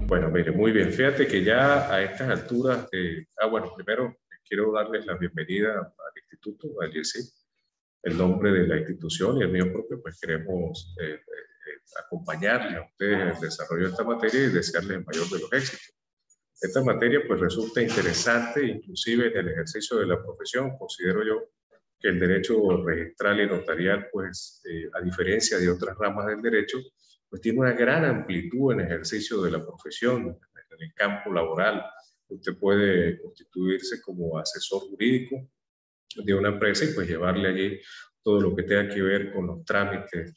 Bueno, mire, muy bien. Fíjate que ya a estas alturas, bueno, primero quiero darles la bienvenida al instituto, al IESI, el nombre de la institución y el mío propio, pues queremos acompañarles a ustedes en el desarrollo de esta materia y desearles el mayor de los éxitos. Esta materia pues resulta interesante, inclusive en el ejercicio de la profesión. Considero yo que el derecho registral y notarial, pues a diferencia de otras ramas del derecho, pues tiene una gran amplitud en el ejercicio de la profesión, en el campo laboral. Usted puede constituirse como asesor jurídico de una empresa y pues llevarle allí todo lo que tenga que ver con los trámites,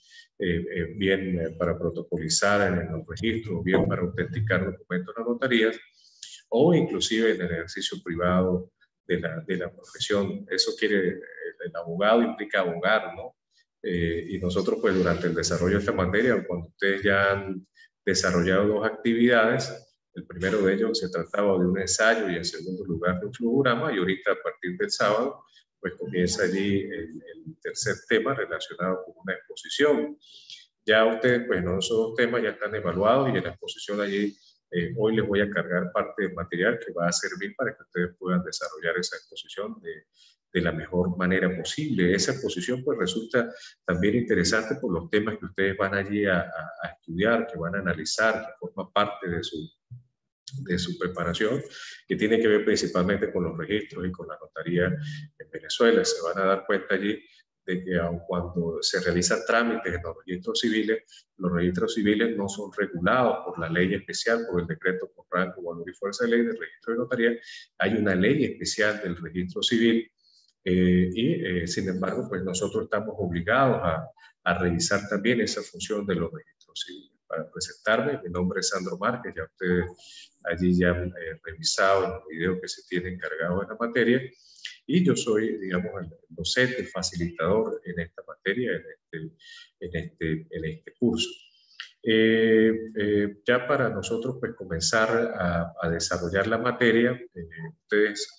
bien para protocolizar en los registros, bien para autenticar documentos en las notarías, o inclusive en el ejercicio privado de la profesión. Eso quiere, el abogado implica abogar, ¿no? Y nosotros pues durante el desarrollo de esta materia, cuando ustedes ya han desarrollado dos actividades, el primero de ellos se trataba de un ensayo y en segundo lugar de un flujograma, y ahorita a partir del sábado pues comienza allí el tercer tema relacionado con una exposición. Ya ustedes, pues, no, esos dos temas ya están evaluados y en la exposición allí hoy les voy a cargar parte del material que va a servir para que ustedes puedan desarrollar esa exposición de la mejor manera posible. Esa exposición pues resulta también interesante por los temas que ustedes van allí a estudiar, que van a analizar, que forma parte de su preparación, que tiene que ver principalmente con los registros y con la notaría en Venezuela. Se van a dar cuenta allí de que aun cuando se realizan trámites en los registros civiles no son regulados por la ley especial, por el decreto por rango, valor y fuerza de ley del registro de notaría. Hay una ley especial del registro civil sin embargo, pues nosotros estamos obligados a revisar también esa función de los registros civiles. Para presentarme, mi nombre es Sandro Márquez, ya ustedes allí ya han revisado los videos que se tienen cargados en la materia, y yo soy, digamos, el docente, facilitador en esta materia, en este curso. Ya para nosotros pues comenzar a desarrollar la materia, ustedes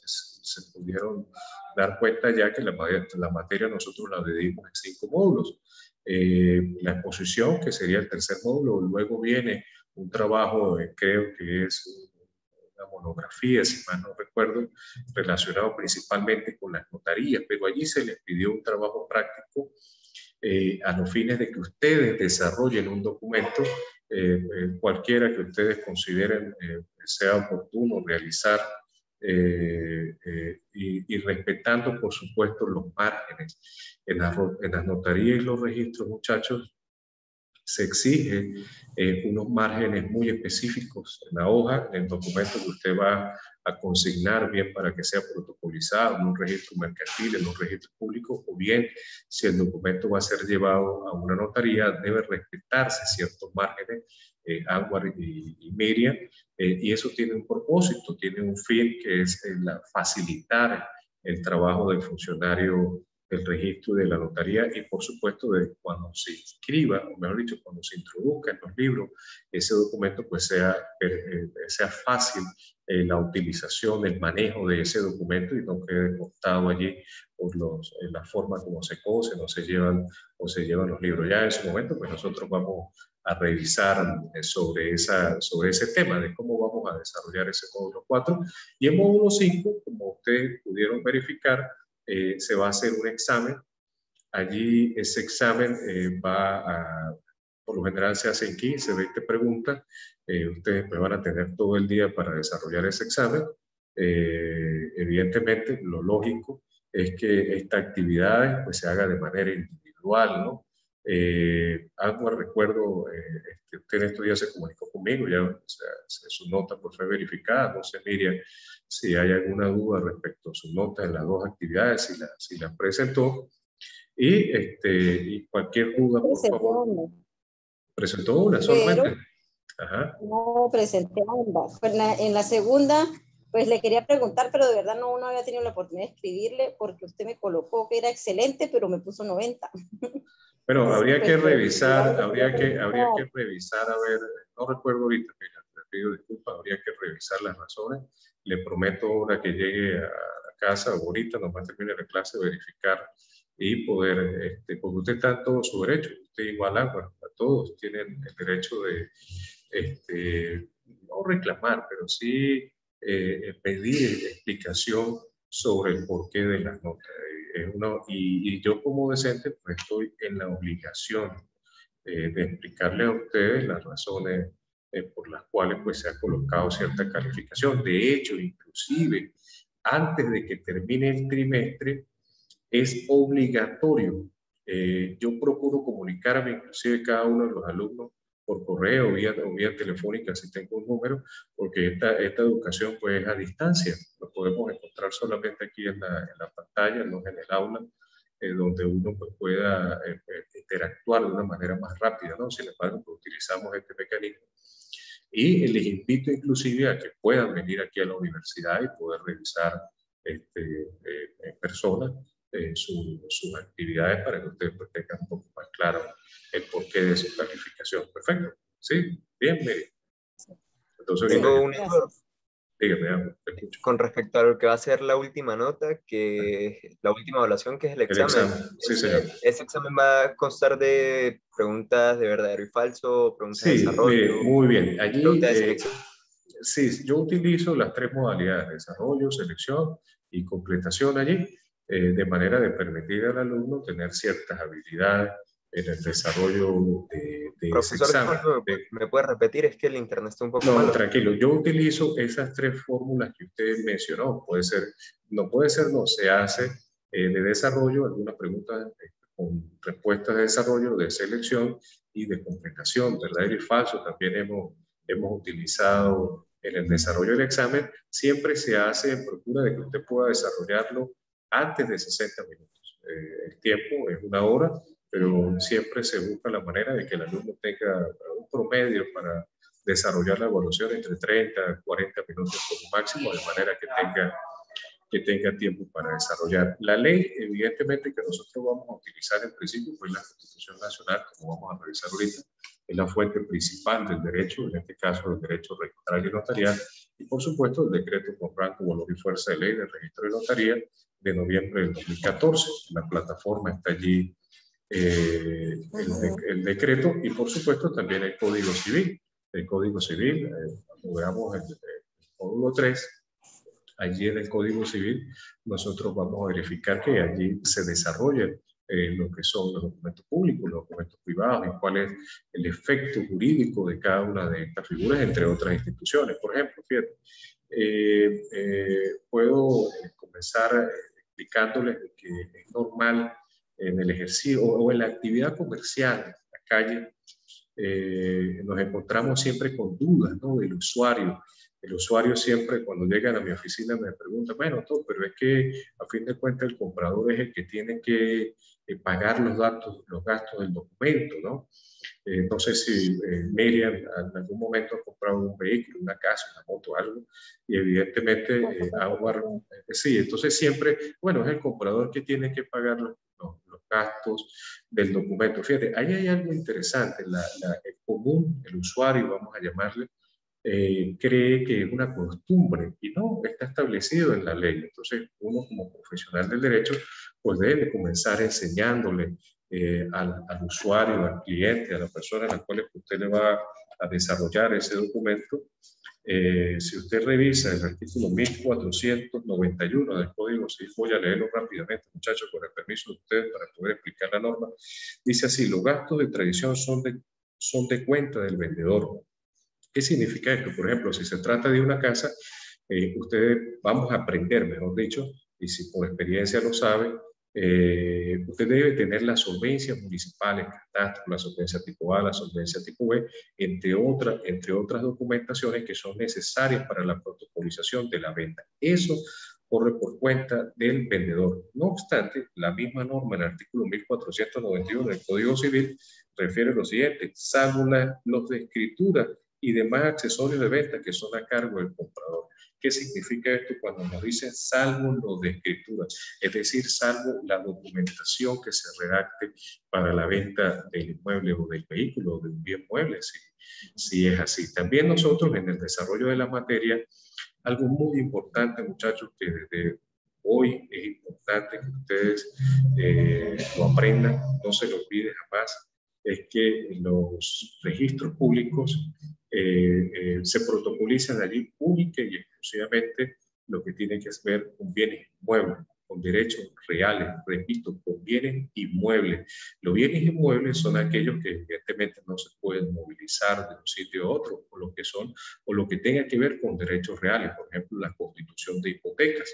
se pudieron dar cuenta ya que la materia nosotros la dividimos en 5 módulos. La exposición, que sería el tercer módulo, luego viene un trabajo, creo que es una monografía, si mal no recuerdo, relacionado principalmente con las notarías, pero allí se les pidió un trabajo práctico a los fines de que ustedes desarrollen un documento, cualquiera que ustedes consideren sea oportuno realizar, y respetando, por supuesto, los márgenes. En las notarías y los registros, muchachos, se exige unos márgenes muy específicos en la hoja, en el documento que usted va a consignar, bien para que sea protocolizado en un registro mercantil, en un registro público, o bien si el documento va a ser llevado a una notaría, debe respetarse ciertos márgenes, Anwar y Miriam, y eso tiene un propósito, tiene un fin, que es facilitar el trabajo del funcionario del registro de la notaría, y por supuesto de cuando se inscriba, o mejor dicho, cuando se introduzca en los libros ese documento, pues sea fácil la utilización, el manejo de ese documento, y no quede cortado allí por la forma como se cosen o se llevan los libros. Ya en su momento pues nosotros vamos a revisar sobre ese tema de cómo vamos a desarrollar ese módulo 4, y en módulo 5, como ustedes pudieron verificar, se va a hacer un examen. Allí ese examen por lo general se hacen 15, 20 preguntas. Ustedes pues van a tener todo el día para desarrollar ese examen. Evidentemente, lo lógico es que esta actividad pues se haga de manera individual, ¿no? Algo recuerdo, usted en estos días se comunicó conmigo, ya o sea, su nota pues fue verificada. No sé, Miriam, si hay alguna duda respecto a su nota en las dos actividades, si la presentó, y cualquier duda, por favor. Presentó una solamente. Pero ajá. No presenté ambas. Pues en la segunda, pues le quería preguntar, pero de verdad no había tenido la oportunidad de escribirle, porque usted me colocó que era excelente, pero me puso 90. Bueno, habría que revisar, habría que revisar, a ver, no recuerdo ahorita, mira, le pido disculpas, habría que revisar las razones. Le prometo ahora que llegue a casa, o ahorita nomás termine la clase, verificar y poder, porque usted está en todo su derecho, usted igual agua, a todos tienen el derecho de, no reclamar, pero sí pedir explicación sobre el porqué de las notas. Y yo como docente pues estoy en la obligación de explicarle a ustedes las razones por las cuales pues se ha colocado cierta calificación. De hecho, inclusive antes de que termine el trimestre, es obligatorio. Yo procuro comunicarme inclusive cada uno de los alumnos por correo o vía telefónica si tengo un número, porque esta educación pues es a distancia. Lo podemos encontrar solamente aquí en la pantalla, no en el aula, donde uno pues, pueda interactuar de una manera más rápida, ¿no? Sin embargo, pues, utilizamos este mecanismo. Y les invito inclusive a que puedan venir aquí a la universidad y poder revisar en persona sus actividades para que ustedes pues, tengan un poco más claro el porqué de su calificación. Perfecto. Sí, bien, Mary. Entonces, tengo una duda. Dígame, te escucho. Con respecto a lo que va a ser la última nota, que la última evaluación, que es el examen. Sí, señor. ¿Ese examen va a constar de preguntas de verdadero y falso, preguntas de desarrollo? Mire, muy bien. Allí, preguntas de selección. Sí, yo utilizo las tres modalidades, desarrollo, selección y completación allí, de manera de permitir al alumno tener ciertas habilidades en el desarrollo de ese Profesor, examen. ¿me puede repetir? Es que el internet está un poco No, malo. tranquilo, yo utilizo esas tres fórmulas que usted mencionó. Puede ser, no, se hace de desarrollo, algunas preguntas con respuestas de desarrollo, de selección y de completación, verdadero y falso. También hemos utilizado en el desarrollo del examen. Siempre se hace en procura de que usted pueda desarrollarlo antes de 60 minutos. El tiempo es una hora, pero siempre se busca la manera de que el alumno tenga un promedio para desarrollar la evaluación entre 30 a 40 minutos como máximo, de manera que tenga tiempo para desarrollar. La ley, evidentemente, que nosotros vamos a utilizar en principio, pues la Constitución Nacional, como vamos a revisar ahorita, es la fuente principal del derecho, en este caso el derecho registral y notarial, y por supuesto el decreto con rango, valor y fuerza de ley del registro de notaría de noviembre del 2014. La plataforma está allí, el decreto, y por supuesto también el Código Civil. El Código Civil, cuando veamos el módulo 3, allí en el Código Civil nosotros vamos a verificar que allí se desarrollen lo que son los documentos públicos, los documentos privados y cuál es el efecto jurídico de cada una de estas figuras, entre otras instituciones. Por ejemplo, fíjate, puedo comenzar explicándoles que es normal en el ejercicio o en la actividad comercial, en la calle, nos encontramos siempre con dudas, ¿no?, del usuario. El usuario siempre cuando llegan a mi oficina me pregunta, bueno, doctor, pero es que a fin de cuentas el comprador es el que tiene que pagar los gastos del documento, ¿no? No sé si Miriam en algún momento ha comprado un vehículo, una casa, una moto, algo, y evidentemente sí, entonces siempre, bueno, es el comprador que tiene que pagar los gastos del documento. Fíjate, ahí hay algo interesante, el común, el usuario, vamos a llamarle, cree que es una costumbre y no, está establecido en la ley. Entonces uno como profesional del derecho pues debe comenzar enseñándole al usuario, al cliente, a la persona a la cual usted le va a desarrollar ese documento. Si usted revisa el artículo 1491 del Código Civil, voy a leerlo rápidamente, muchachos, con el permiso de ustedes para poder explicar la norma. Dice así: los gastos de tradición son de cuenta del vendedor. ¿Qué significa esto? Por ejemplo, si se trata de una casa, ustedes vamos a aprender, mejor dicho, y si por experiencia lo sabe, usted debe tener las solvencias municipales, catastro, la solvencia tipo A, la solvencia tipo B, entre otras documentaciones que son necesarias para la protocolización de la venta. Eso corre por cuenta del vendedor. No obstante, la misma norma en el artículo 1491 del Código Civil refiere lo siguiente: salvo los de escritura y demás accesorios de venta que son a cargo del comprador. ¿Qué significa esto cuando nos dicen salvo los de escritura? Es decir, salvo la documentación que se redacte para la venta del inmueble o del vehículo o de un bien mueble, si es así. También nosotros en el desarrollo de la materia, algo muy importante, muchachos, que desde hoy es importante que ustedes lo aprendan, no se lo olviden jamás, es que los registros públicos se protocolizan allí única y exclusivamente lo que tiene que ver con bienes inmuebles, con derechos reales, repito, con bienes inmuebles. Los bienes inmuebles son aquellos que evidentemente no se pueden movilizar de un sitio a otro, o lo que son, o lo que tenga que ver con derechos reales, por ejemplo, la constitución de hipotecas.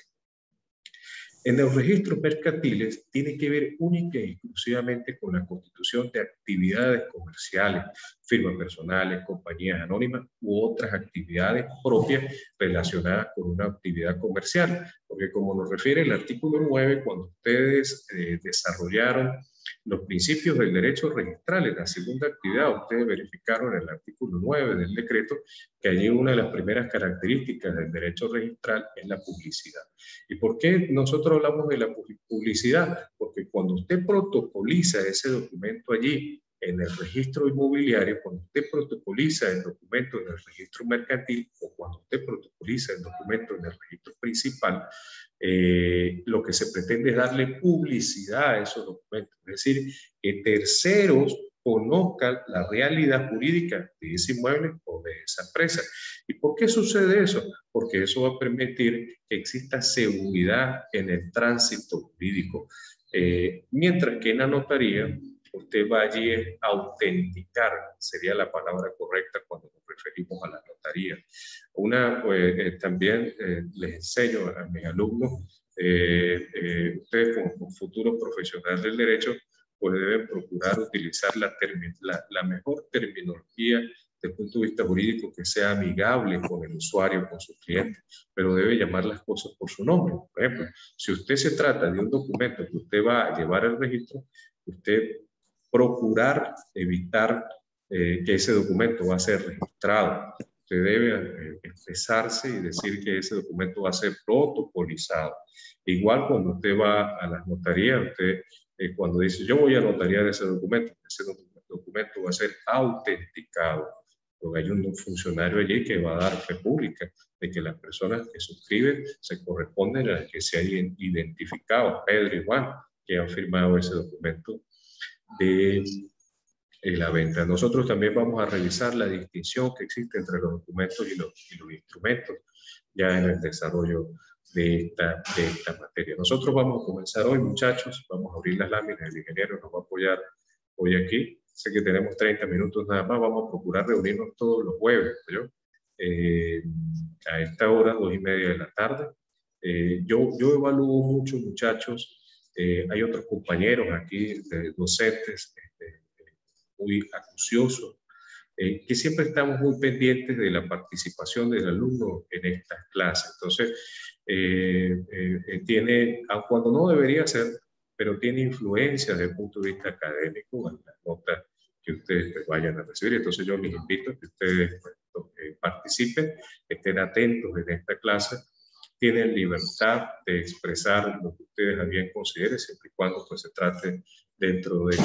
En los registros mercantiles tiene que ver única y exclusivamente con la constitución de actividades comerciales, firmas personales, compañías anónimas u otras actividades propias relacionadas con una actividad comercial. Porque como nos refiere el artículo 9, cuando ustedes desarrollaron los principios del derecho registral en la segunda actividad, ustedes verificaron en el artículo 9 del decreto que allí una de las primeras características del derecho registral es la publicidad. ¿Y por qué nosotros hablamos de la publicidad? Porque cuando usted protocoliza ese documento allí en el registro inmobiliario, cuando usted protocoliza el documento en el registro mercantil o cuando usted protocoliza el documento en el registro principal, lo que se pretende es darle publicidad a esos documentos, es decir, que terceros conozcan la realidad jurídica de ese inmueble o de esa empresa. ¿Y por qué sucede eso? Porque eso va a permitir que exista seguridad en el tránsito jurídico. Mientras que en la notaría, usted va allí a autenticar, sería la palabra correcta cuando nos referimos a la notaría. También les enseño a mis alumnos, ustedes como futuros profesionales del derecho, pues deben procurar utilizar la mejor terminología desde el punto de vista jurídico que sea amigable con el usuario, con su cliente, pero debe llamar las cosas por su nombre. Por ejemplo, si usted se trata de un documento que usted va a llevar al registro, usted procurar evitar que ese documento va a ser registrado. Usted debe expresarse y decir que ese documento va a ser protocolizado. Igual cuando usted va a las notarías, usted cuando dice yo voy a notariar ese documento va a ser autenticado, porque hay un funcionario allí que va a dar fe pública de que las personas que suscriben se corresponden a las que se hayan identificado, Pedro y Juan, que han firmado ese documento de la venta. Nosotros también vamos a revisar la distinción que existe entre los documentos y los instrumentos ya en el desarrollo de esta materia. Nosotros vamos a comenzar hoy, muchachos, vamos a abrir las láminas, el ingeniero nos va a apoyar hoy aquí. Sé que tenemos 30 minutos nada más, vamos a procurar reunirnos todos los jueves, ¿no? A esta hora, 2:30 de la tarde. Yo evalúo mucho, muchachos. Hay otros compañeros aquí, docentes, muy acuciosos, que siempre estamos muy pendientes de la participación del alumno en estas clases. Entonces, tiene, aun cuando no debería ser, pero tiene influencia desde el punto de vista académico en las notas que ustedes vayan a recibir. Entonces, yo les invito a que ustedes participen, estén atentos en esta clase, tienen libertad de expresar lo que ustedes a bien consideren, siempre y cuando pues, se trate dentro de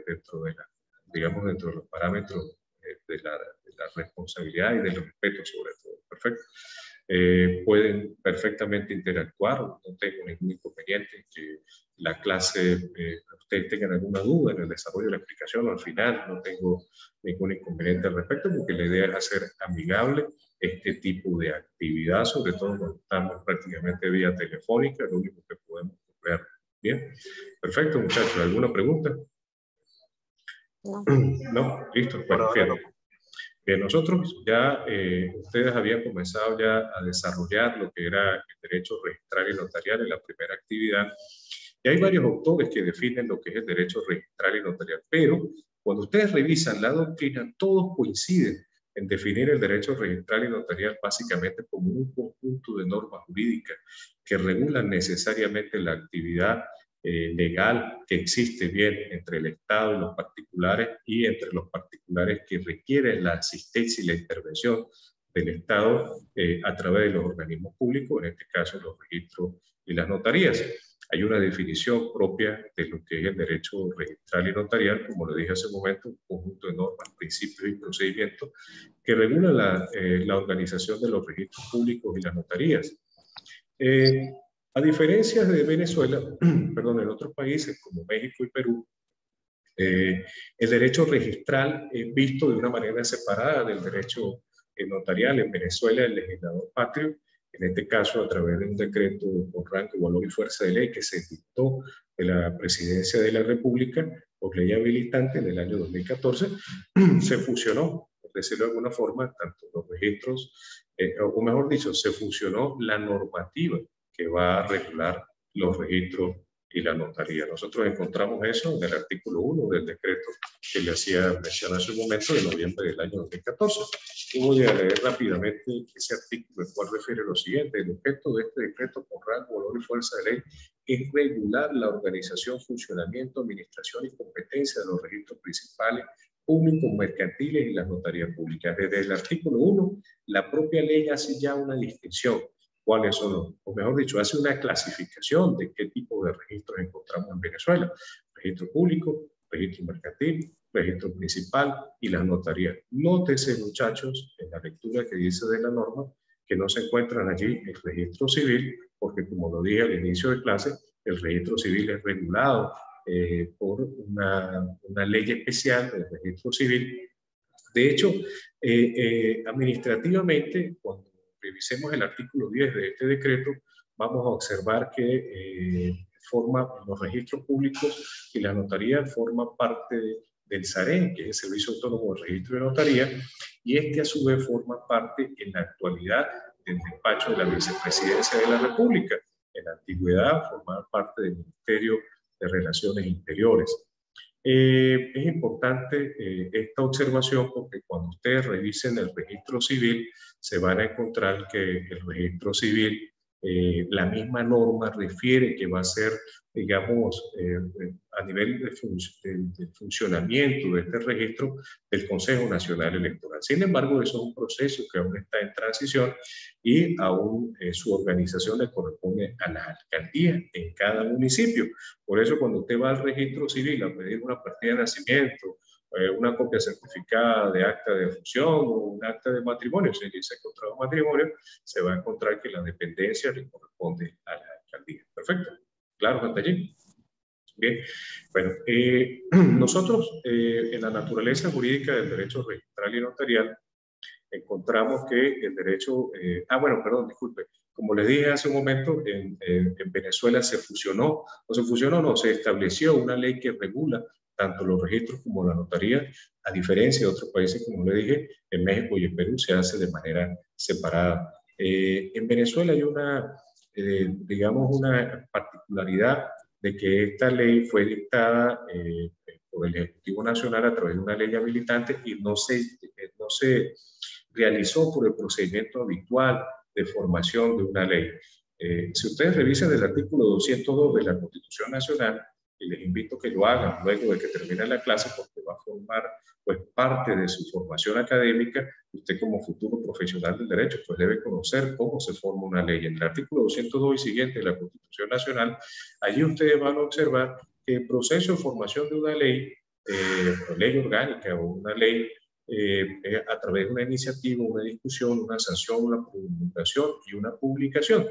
dentro de los parámetros de la responsabilidad y del respeto sobre todo. Perfecto. Pueden perfectamente interactuar, no tengo ningún inconveniente en que la clase, ustedes tengan alguna duda en el desarrollo de la explicación, al final no tengo ningún inconveniente al respecto, porque la idea es hacer amigable este tipo de actividad, sobre todo cuando estamos prácticamente vía telefónica, lo único que podemos ver. Bien, perfecto, muchachos. ¿Alguna pregunta? No. No, listo. Bueno, fíjate. Que nosotros ya, ustedes habían comenzado ya a desarrollar lo que era el derecho registral y notarial en la primera actividad. Y hay varios autores que definen lo que es el derecho registral y notarial, pero cuando ustedes revisan la doctrina, todos coinciden en definir el derecho registral y notarial básicamente como un conjunto de normas jurídicas que regulan necesariamente la actividad legal que existe bien entre el Estado y los particulares y entre los particulares que requieren la asistencia y la intervención del Estado a través de los organismos públicos, en este caso los registros y las notarías. Hay una definición propia de lo que es el derecho registral y notarial, como lo dije hace un momento, un conjunto de normas, principios y procedimientos que regulan la organización de los registros públicos y las notarías. A diferencia de Venezuela, perdón, en otros países como México y Perú, el derecho registral es visto de una manera separada del derecho notarial. En Venezuela, el legislador patrio, en este caso a través de un decreto por rango, valor y fuerza de ley que se dictó de la Presidencia de la República por ley habilitante en el año 2014, se fusionó, por decirlo de alguna forma, tanto los registros, o mejor dicho, se fusionó la normativa que va a regular los registros y la notaría. Nosotros encontramos eso en el artículo 1 del decreto que le hacía mención hace un momento, de noviembre del año 2014. Y voy a leer rápidamente ese artículo, el cual refiere lo siguiente: el objeto de este decreto por rango, valor y fuerza de ley es regular la organización, funcionamiento, administración y competencia de los registros principales, públicos, mercantiles y las notarías públicas. Desde el artículo 1, la propia ley hace ya una distinción. ¿Cuáles son? O mejor dicho, hace una clasificación de qué tipo de registros encontramos en Venezuela: registro público, registro mercantil, registro principal y las notarías. Nótese, muchachos, en la lectura que dice de la norma, que no se encuentran allí el registro civil, porque como lo dije al inicio de clase, el registro civil es regulado por una ley especial del registro civil. De hecho, administrativamente, cuando revisemos el artículo 10 de este decreto, vamos a observar que los registros públicos y la notaría forman parte del SAREN, que es el Servicio Autónomo de Registro de Notaría, y este a su vez forma parte en la actualidad del despacho de la Vicepresidencia de la República. En la antigüedad formaba parte del Ministerio de Relaciones Interiores. Es importante esta observación porque cuando ustedes revisen el registro civil se van a encontrar que el registro civil, la misma norma refiere que va a ser, digamos, a nivel de funcionamiento de este registro del Consejo Nacional Electoral. Sin embargo, eso es un proceso que aún está en transición y aún su organización le corresponde a las alcaldías en cada municipio. Por eso cuando usted va al registro civil a pedir una partida de nacimiento, una copia certificada de acta de función o un acta de matrimonio, si dice contrato de matrimonio, se va a encontrar que la dependencia le corresponde a la alcaldía. Perfecto. Claro, hasta allí. Bien. Bueno, nosotros en la naturaleza jurídica del derecho registral y notarial encontramos que el derecho, bueno, perdón, disculpe, como les dije hace un momento, en Venezuela se fusionó, no, se estableció una ley que regula tanto los registros como la notaría, a diferencia de otros países, como le dije, en México y en Perú se hace de manera separada. En Venezuela hay digamos, una particularidad de que esta ley fue dictada por el Ejecutivo Nacional a través de una ley habilitante y no se realizó por el procedimiento habitual de formación de una ley. Si ustedes revisan el artículo 202 de la Constitución Nacional, y les invito a que lo hagan luego de que termine la clase porque va a formar pues, parte de su formación académica, usted como futuro profesional del derecho pues debe conocer cómo se forma una ley. En el artículo 202 y siguiente de la Constitución Nacional, allí ustedes van a observar que el proceso de formación de una ley orgánica o una ley a través de una iniciativa, una discusión, una sanción, una promulgación y una publicación.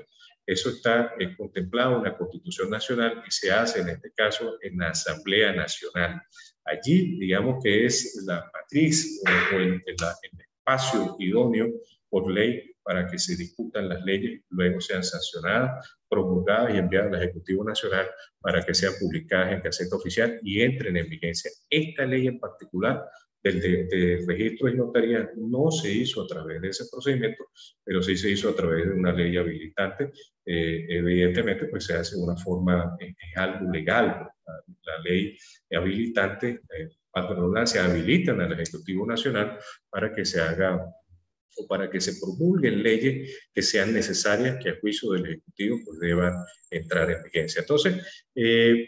Eso está contemplado en la Constitución Nacional y se hace en este caso en la Asamblea Nacional. Allí, digamos que es la matriz o el espacio idóneo por ley para que se discutan las leyes, luego sean sancionadas, promulgadas y enviadas al Ejecutivo Nacional para que sean publicadas en Gaceta Oficial y entren en vigencia. Esta ley en particular del registro de notaría no se hizo a través de ese procedimiento, pero sí se hizo a través de una ley habilitante. Evidentemente, pues se hace de una forma, es algo legal. La ley habilitante, se habilitan al Ejecutivo Nacional para que se haga o para que se promulguen leyes que sean necesarias, que a juicio del Ejecutivo pues deban entrar en vigencia. Entonces,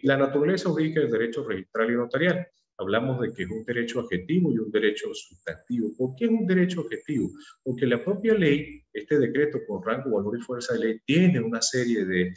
la naturaleza jurídica del derecho registral y notarial. Hablamos de que es un derecho adjetivo y un derecho sustantivo. ¿Por qué es un derecho adjetivo? Porque la propia ley este decreto con rango, valor y fuerza de ley tiene una serie de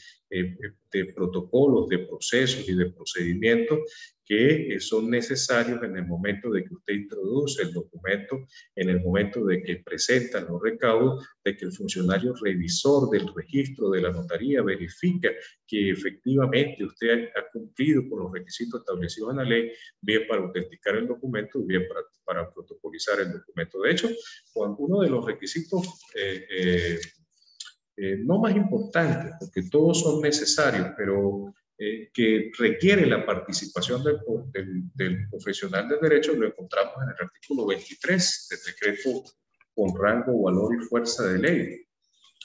protocolos, de procesos y de procedimientos que son necesarios en el momento de que usted introduce el documento, en el momento de que presenta los recaudos, de que el funcionario revisor del registro de la notaría verifica que efectivamente usted ha cumplido con los requisitos establecidos en la ley, bien para autenticar el documento, bien para protocolizar el documento. De hecho, cuando uno de los requisitos no más importantes, porque todos son necesarios, pero que requiere la participación del profesional del derecho, lo encontramos en el artículo 23 del decreto con rango, valor y fuerza de ley.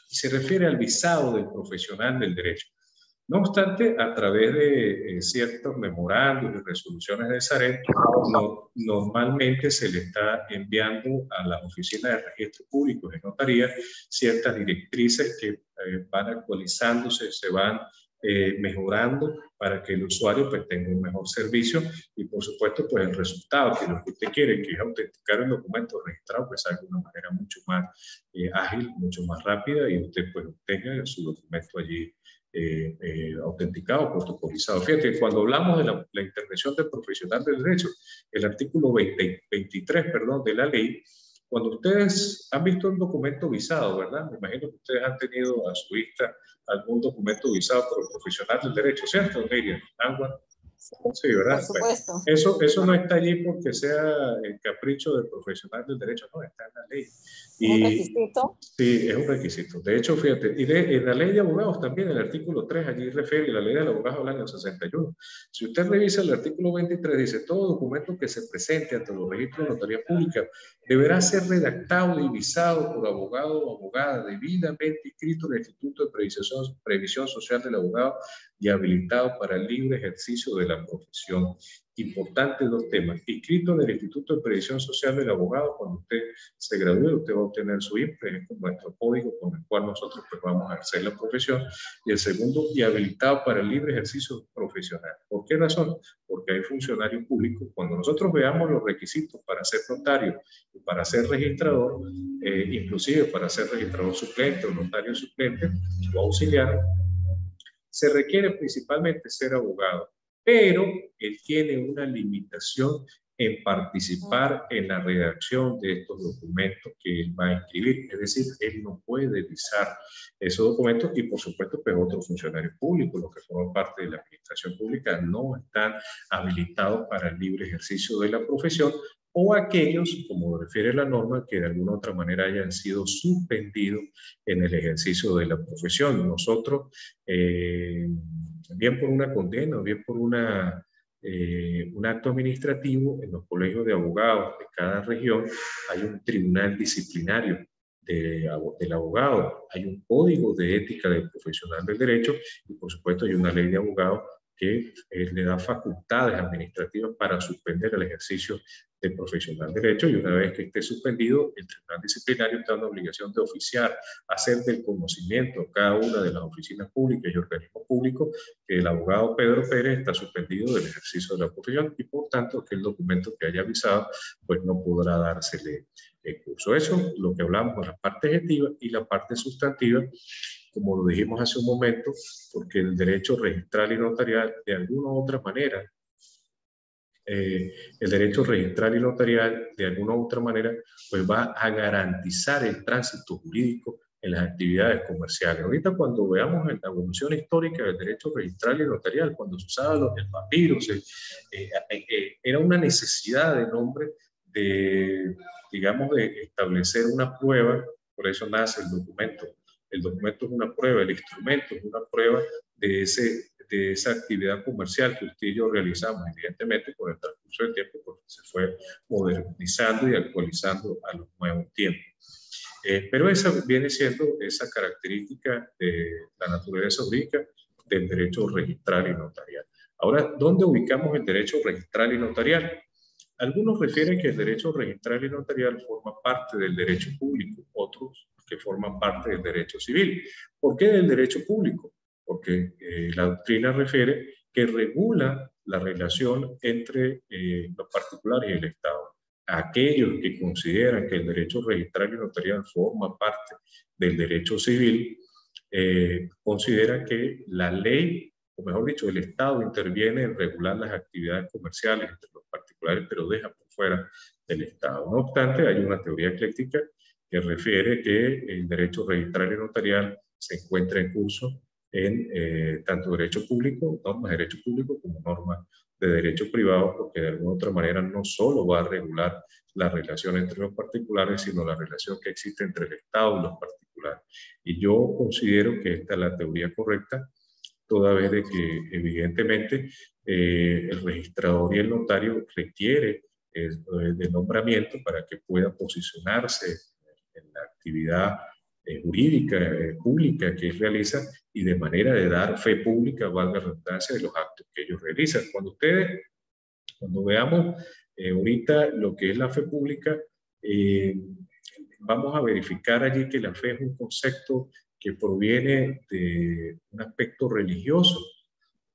Y se refiere al visado del profesional del derecho. No obstante, a través de ciertos memorandos y resoluciones de SARET, normalmente se le está enviando a la Oficina de Registros Públicos de Notaría ciertas directrices que van actualizándose, se van mejorando para que el usuario pues, tenga un mejor servicio y por supuesto pues el resultado que lo que usted quiere, que es autenticar el documento registrado, pues salga de una manera mucho más ágil, mucho más rápida y usted pues obtenga su documento allí autenticado, protocolizado. Fíjate, cuando hablamos de la intervención del profesional del derecho, el artículo 23, perdón, de la ley, cuando ustedes han visto un documento visado, ¿verdad? Me imagino que ustedes han tenido a su vista algún documento visado por el profesional del derecho, ¿cierto, Miriam? Sí, ¿verdad? Por supuesto. Bueno, eso no está allí porque sea el capricho del profesional del derecho, no, está en la ley. ¿Un requisito? Sí, es un requisito. De hecho, fíjate, y en la ley de abogados también, el artículo 3, allí refiere la ley del abogado del año 61. Si usted revisa el artículo 23, dice, todo documento que se presente ante los registros de notaría pública deberá ser redactado y visado por abogado o abogada debidamente inscrito en el Instituto de Previsión Social del Abogado y habilitado para el libre ejercicio de la profesión. Importantes dos temas. Inscrito en el Instituto de Previsión Social del Abogado, cuando usted se gradúe, usted va a obtener su IPRE, es nuestro código con el cual nosotros pues, vamos a ejercer la profesión. Y el segundo, y habilitado para el libre ejercicio profesional. ¿Por qué razón? Porque hay funcionarios públicos. Cuando nosotros veamos los requisitos para ser notario y para ser registrador, inclusive para ser registrador suplente o notario suplente o auxiliar, se requiere principalmente ser abogado, pero él tiene una limitación en participar en la redacción de estos documentos que él va a inscribir. Es decir, él no puede visar esos documentos y, por supuesto, pues otros funcionarios públicos, los que forman parte de la administración pública, no están habilitados para el libre ejercicio de la profesión o aquellos, como refiere la norma, que de alguna u otra manera hayan sido suspendidos en el ejercicio de la profesión. Nosotros, bien por una condena o bien por un acto administrativo, en los colegios de abogados de cada región hay un tribunal disciplinario del abogado, hay un código de ética del profesional del derecho y por supuesto hay una ley de abogados que le da facultades administrativas para suspender el ejercicio del profesional de derecho y una vez que esté suspendido, el tribunal disciplinario está en la obligación de oficiar, hacer del conocimiento a cada una de las oficinas públicas y organismos públicos que el abogado Pedro Pérez está suspendido del ejercicio de la profesión y por tanto que el documento que haya avisado pues no podrá dársele el curso. Eso lo que hablamos de la parte objetiva y la parte sustantiva, como lo dijimos hace un momento, porque el derecho registral y notarial de alguna u otra manera, el derecho registral y notarial de alguna u otra manera, pues va a garantizar el tránsito jurídico en las actividades comerciales. Ahorita cuando veamos la evolución histórica del derecho registral y notarial, cuando se usaba el papiro, era una necesidad del hombre de, digamos, de establecer una prueba, por eso nace el documento. El documento es una prueba, el instrumento es una prueba de esa actividad comercial que usted y yo realizamos, evidentemente con el transcurso del tiempo, porque se fue modernizando y actualizando a los nuevos tiempos. Pero esa viene siendo esa característica de la naturaleza jurídica del derecho registral y notarial. Ahora, ¿dónde ubicamos el derecho registral y notarial? Algunos refieren que el derecho registral y notarial forma parte del derecho público, otros que forman parte del derecho civil. ¿Por qué del derecho público? Porque la doctrina refiere que regula la relación entre los particulares y el Estado. aquellos que consideran que el derecho registrario y notarial forma parte del derecho civil, consideran que la ley, o mejor dicho, el Estado interviene en regular las actividades comerciales entre los particulares, pero deja por fuera del Estado. No obstante, hay una teoría ecléctica que refiere que el derecho registrario y notarial se encuentra en curso en tanto derecho público, normas de derecho público, como normas de derecho privado, porque de alguna otra manera no solo va a regular la relación entre los particulares, sino la relación que existe entre el Estado y los particulares. Y yo considero que esta es la teoría correcta, toda vez de que evidentemente el registrador y el notario requiere de nombramiento para que pueda posicionarse en la actividad jurídica pública que realiza y de manera de dar fe pública, valga la redundancia, de los actos que ellos realizan. Cuando veamos ahorita lo que es la fe pública, vamos a verificar allí que la fe es un concepto que proviene de un aspecto religioso.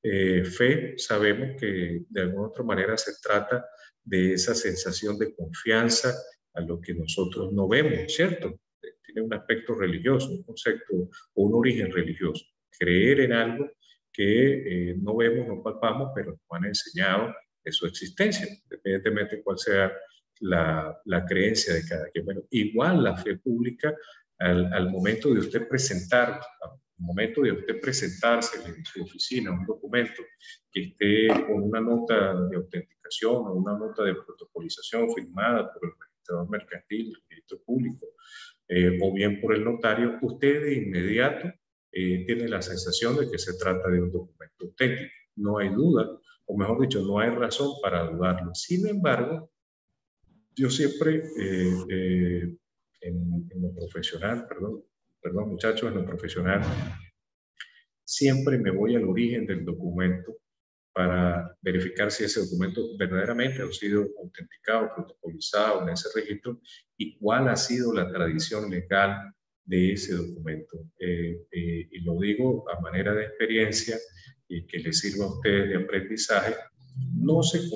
Fe, sabemos que de alguna otra manera se trata de esa sensación de confianza a lo que nosotros no vemos, ¿cierto? Tiene un aspecto religioso, un concepto o un origen religioso. Creer en algo que no vemos, no palpamos, pero nos han enseñado de su existencia, independientemente de cuál sea la creencia de cada quien. Bueno, igual la fe pública, al momento de usted presentar, al momento de usted presentarse en su oficina un documento que esté con una nota de autenticación o una nota de protocolización firmada por el registrador mercantil, el registro público, o bien por el notario, usted de inmediato tiene la sensación de que se trata de un documento auténtico. No hay duda, o mejor dicho, no hay razón para dudarlo. Sin embargo, yo siempre en lo profesional, perdón muchachos, en lo profesional, siempre me voy al origen del documento para verificar si ese documento verdaderamente ha sido autenticado, protocolizado en ese registro y cuál ha sido la tradición legal de ese documento. Y lo digo a manera de experiencia y que les sirva a ustedes de aprendizaje. No se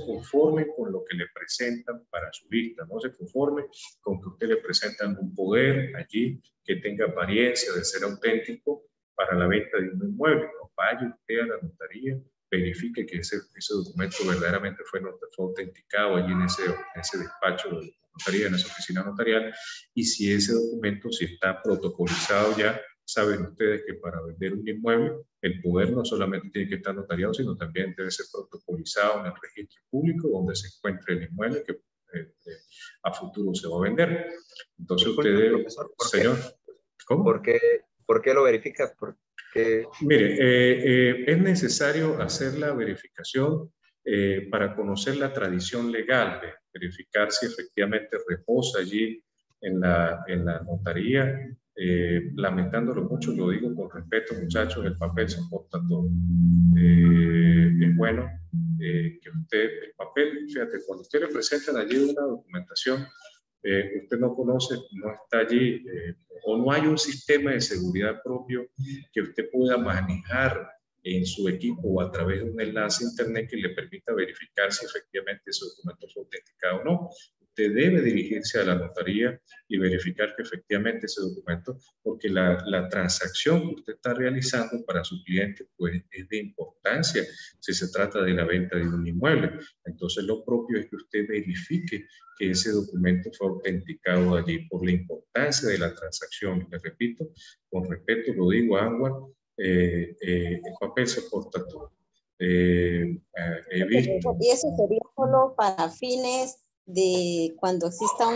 conformen con lo que le presentan para su vista, no se conformen con que usted le presentan un poder allí que tenga apariencia de ser auténtico para la venta de un inmueble. No vaya usted a la notaría, verifique que ese documento verdaderamente fue autenticado allí en ese despacho de notaría, en esa oficina notarial, y si ese documento, si está protocolizado ya, saben ustedes que para vender un inmueble, el poder no solamente tiene que estar notariado, sino también debe ser protocolizado en el registro público donde se encuentre el inmueble que a futuro se va a vender. Entonces ustedes, profesor, señor, ¿cómo? ¿Por qué lo verifica? Mire, es necesario hacer la verificación para conocer la tradición legal, de verificar si efectivamente reposa allí en la notaría. Lamentándolo mucho, lo digo con respeto, muchachos, el papel soporta todo. Es bueno que usted, el papel, fíjate, cuando usted le presentan allí una documentación, usted no conoce, no está allí, o no hay un sistema de seguridad propio que usted pueda manejar en su equipo o a través de un enlace a internet que le permita verificar si efectivamente ese documento es autenticado o no. Usted debe dirigirse a la notaría y verificar que efectivamente ese documento, porque la transacción que usted está realizando para su cliente pues es de importancia si se trata de la venta de un inmueble. Entonces lo propio es que usted verifique que ese documento fue autenticado allí por la importancia de la transacción. Les repito, con respeto lo digo a Anwar, el papel soporta todo. He visto... Y eso sería solo para fines de cuando exista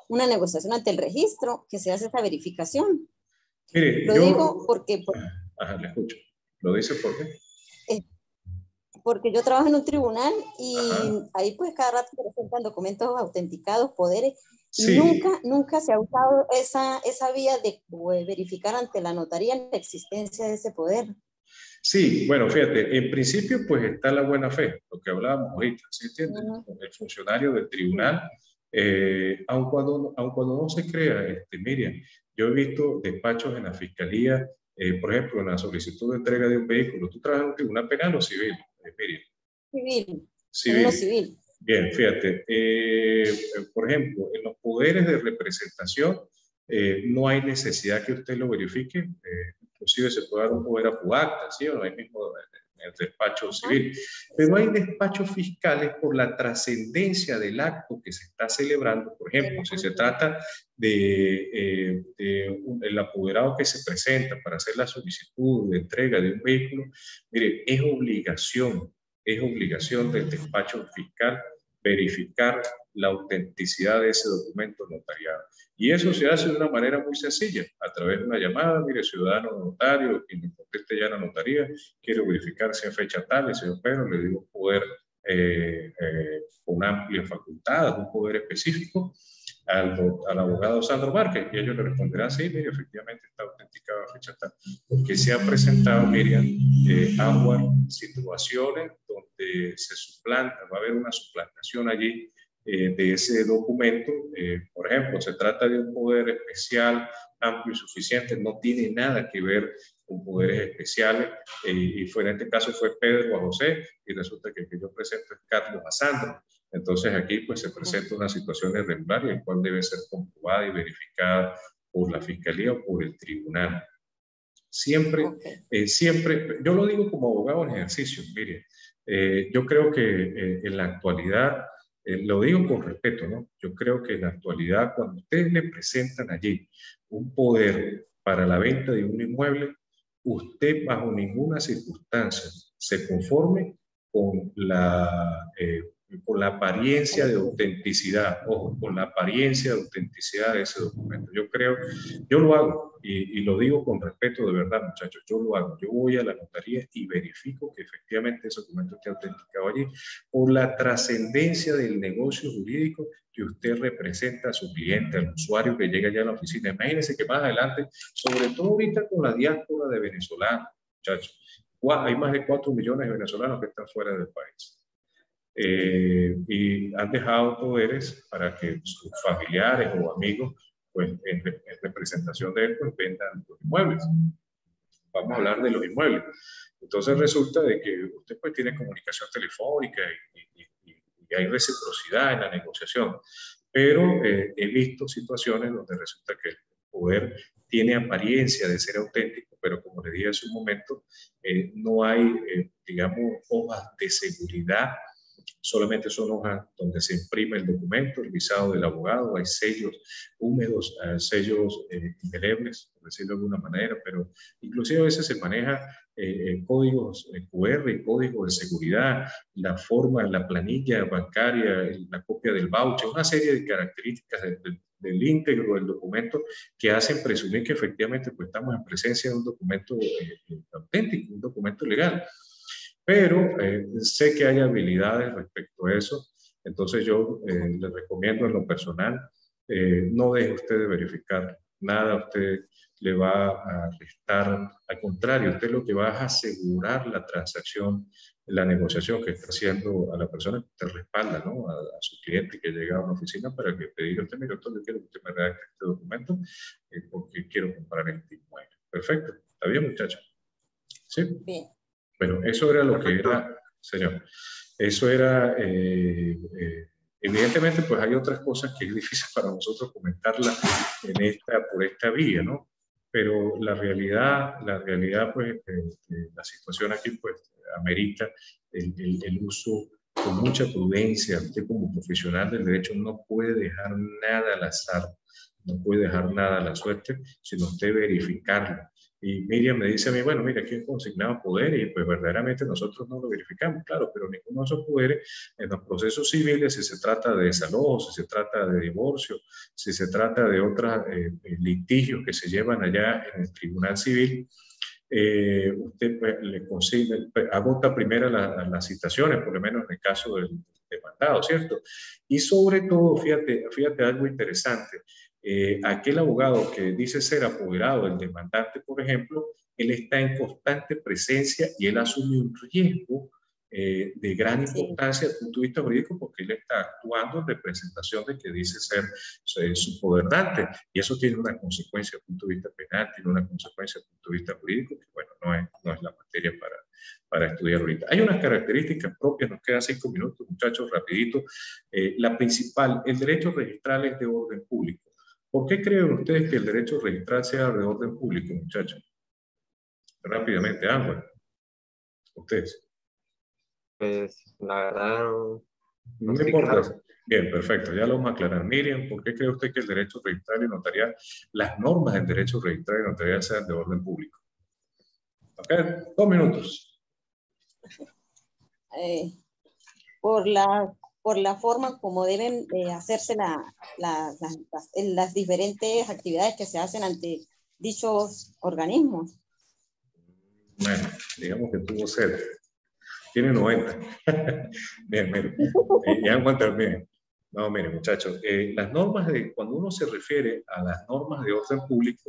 una negociación ante el registro, que se hace esa verificación. Mire, lo digo porque... Ajá, le escucho. ¿Lo dice por qué? Porque yo trabajo en un tribunal y Ajá. ahí pues cada rato se presentan documentos autenticados, poderes. Sí. Nunca se ha usado esa vía de verificar ante la notaría la existencia de ese poder. Sí, bueno, fíjate, en principio pues está la buena fe, lo que hablábamos ahorita, ¿sí entiendes? El funcionario del tribunal, aun cuando no se crea, Miriam, yo he visto despachos en la fiscalía, por ejemplo, en la solicitud de entrega de un vehículo. ¿Tú trabajas en un tribunal penal o civil, Miriam? Civil. Civil. Civil. Bien, fíjate, por ejemplo, en los poderes de representación no hay necesidad que usted lo verifique, inclusive se puede dar un poder a acta, ¿sí? O no, ahí mismo en el despacho civil, pero hay despachos fiscales por la trascendencia del acto que se está celebrando. Por ejemplo, si se trata el apoderado que se presenta para hacer la solicitud de entrega de un vehículo, mire, es obligación del despacho fiscal verificar la autenticidad de ese documento notariado. Y eso se hace de una manera muy sencilla, a través de una llamada. Mire, ciudadano notario, quien me conteste ya en la notaría, quiero verificar si es fecha tal, y señor Pedro, le digo poder con amplias facultades, un poder específico, al abogado Sandro Márquez, y ellos le responderán, sí, mire, efectivamente está autenticada la fecha tal, porque se ha presentado, Miriam, situaciones donde se suplanta, va a haber una suplantación allí de ese documento. Por ejemplo, se trata de un poder especial, amplio y suficiente, no tiene nada que ver con poderes especiales, y en este caso fue Pedro a José, y resulta que el que yo presento es Carlos a Sandro. Entonces aquí pues se presenta una situación irregular, y la cual debe ser comprobada y verificada por la Fiscalía o por el Tribunal. Siempre, siempre, yo lo digo como abogado en ejercicio, mire, yo creo que en la actualidad, lo digo con respeto, ¿no? Yo creo que en la actualidad, cuando ustedes le presentan allí un poder para la venta de un inmueble, usted bajo ninguna circunstancia se conforme con la apariencia de autenticidad, ojo, con la apariencia de autenticidad de ese documento. Yo creo, yo lo hago y lo digo con respeto de verdad, muchachos, yo lo hago. Yo voy a la notaría y verifico que efectivamente ese documento esté autenticado allí por la trascendencia del negocio jurídico que usted representa a su cliente, al usuario que llega ya a la oficina. Imagínense que más adelante, sobre todo ahorita con la diáspora de venezolanos, muchachos, hay más de 4 millones de venezolanos que están fuera del país. Y han dejado poderes para que sus familiares o amigos, pues en representación de él, pues vendan los inmuebles. Vamos a hablar de los inmuebles. Entonces resulta de que usted pues tiene comunicación telefónica y hay reciprocidad en la negociación, pero he visto situaciones donde resulta que el poder tiene apariencia de ser auténtico, pero como le dije hace un momento, no hay, digamos, hojas de seguridad. Solamente son hojas donde se imprime el documento, el visado del abogado, hay sellos húmedos, sellos indelebles, por decirlo de alguna manera, pero inclusive a veces se maneja códigos QR y códigos de seguridad, la forma, la planilla bancaria, la copia del voucher, una serie de características del íntegro del documento que hacen presumir que efectivamente pues, estamos en presencia de un documento auténtico, un documento legal. Pero sé que hay habilidades respecto a eso, entonces yo le recomiendo en lo personal, no deje usted de verificar nada, usted le va a restar, al contrario, usted lo que va a asegurar la transacción, la negociación que está haciendo a la persona que usted respalda, ¿no? A su cliente que llega a una oficina para que te diga, usted, mire, doctor, yo quiero que usted me redacte este documento porque quiero comprar este inmueble. Perfecto, ¿está bien, muchacha? Sí. Bien. Bueno, eso era lo que era, señor, eso era, evidentemente, pues hay otras cosas que es difícil para nosotros comentarla por esta vía, ¿no? Pero la realidad pues, la situación aquí, pues, amerita el uso con mucha prudencia. Usted como profesional del derecho no puede dejar nada al azar, no puede dejar nada a la suerte, sino usted verificarlo. Y Miriam me dice a mí, bueno, mira, aquí he consignado poder y pues verdaderamente nosotros no lo verificamos, claro, pero ninguno de esos poderes en los procesos civiles, si se trata de desalojo, si se trata de divorcio, si se trata de otros litigios que se llevan allá en el Tribunal Civil, usted pues, le consigue, agota primero las citaciones, por lo menos en el caso del demandado, ¿cierto? Y sobre todo, fíjate algo interesante, aquel abogado que dice ser apoderado del demandante, por ejemplo, él está en constante presencia y él asume un riesgo de gran importancia desde el punto de vista jurídico porque él está actuando en representación de que dice ser su gobernante y eso tiene una consecuencia desde el punto de vista penal, tiene una consecuencia desde el punto de vista jurídico que bueno, no es la materia para estudiar ahorita. Hay unas características propias, nos quedan 5 minutos, muchachos, rapidito. La principal, el derecho registral es de orden público. ¿Por qué creen ustedes que el derecho registral sea de orden público, muchachos? Rápidamente, Ángel. Ustedes. Pues la verdad no, No estoy importa. claro. Bien, perfecto. Ya lo vamos a aclarar. Miriam, ¿por qué cree usted que el derecho registral y notarial, las normas del derecho registral y notarial sean de orden público? Ok, 2 minutos. Por la forma como deben hacerse las diferentes actividades que se hacen ante dichos organismos. Bueno, digamos que tuvo sed. Tiene 90. Bien, miren. Ya en cuanto termine. No, miren, muchachos. Las normas cuando uno se refiere a las normas de orden público,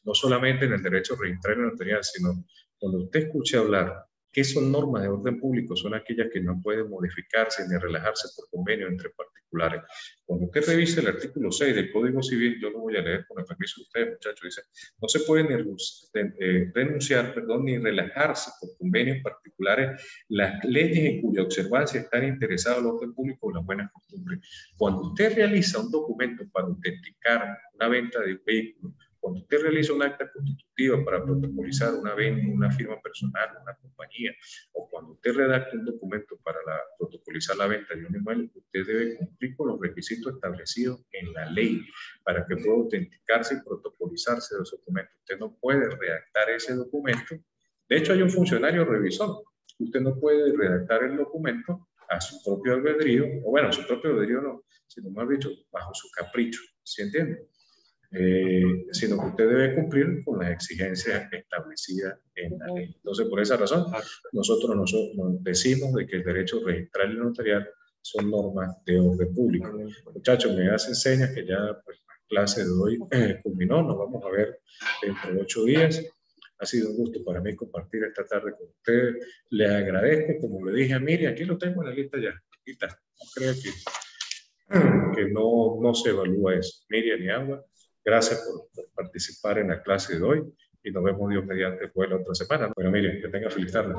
no solamente en el derecho registral y notarial, sino cuando usted escuche hablar ¿qué son normas de orden público? Son aquellas que no pueden modificarse ni relajarse por convenio entre particulares. Cuando usted revise el artículo 6 del Código Civil, yo lo voy a leer con el permiso de ustedes, muchachos, dice, no se puede renunciar, ni relajarse por convenios particulares las leyes en cuya observancia están interesados el orden público o las buenas costumbres. Cuando usted realiza un documento para autenticar una venta de un vehículo, cuando usted realiza un acta constitutiva para protocolizar una venta, una firma personal, una compañía, o cuando usted redacta un documento para protocolizar la venta de un inmueble, usted debe cumplir con los requisitos establecidos en la ley para que pueda autenticarse y protocolizarse los documentos. Usted no puede redactar ese documento. De hecho, hay un funcionario revisor. Usted no puede redactar el documento a su propio albedrío, o bueno, a su propio albedrío no, sino más dicho, bajo su capricho. ¿Sí entiende? Sino que usted debe cumplir con las exigencias establecidas en la ley. Entonces, por esa razón, nosotros nos decimos de que el derecho registral y notarial son normas de orden público. Muchachos, me hacen señas que ya pues, la clase de hoy culminó, nos vamos a ver dentro de 8 días. Ha sido un gusto para mí compartir esta tarde con ustedes. Les agradezco, como le dije a Miriam, aquí lo tengo en la lista ya. Aquí está. No creo que no se evalúa eso. Miriam y Agua. Gracias por participar en la clase de hoy y nos vemos Dios mediante la otra semana. Bueno, miren, que tenga feliz tarde.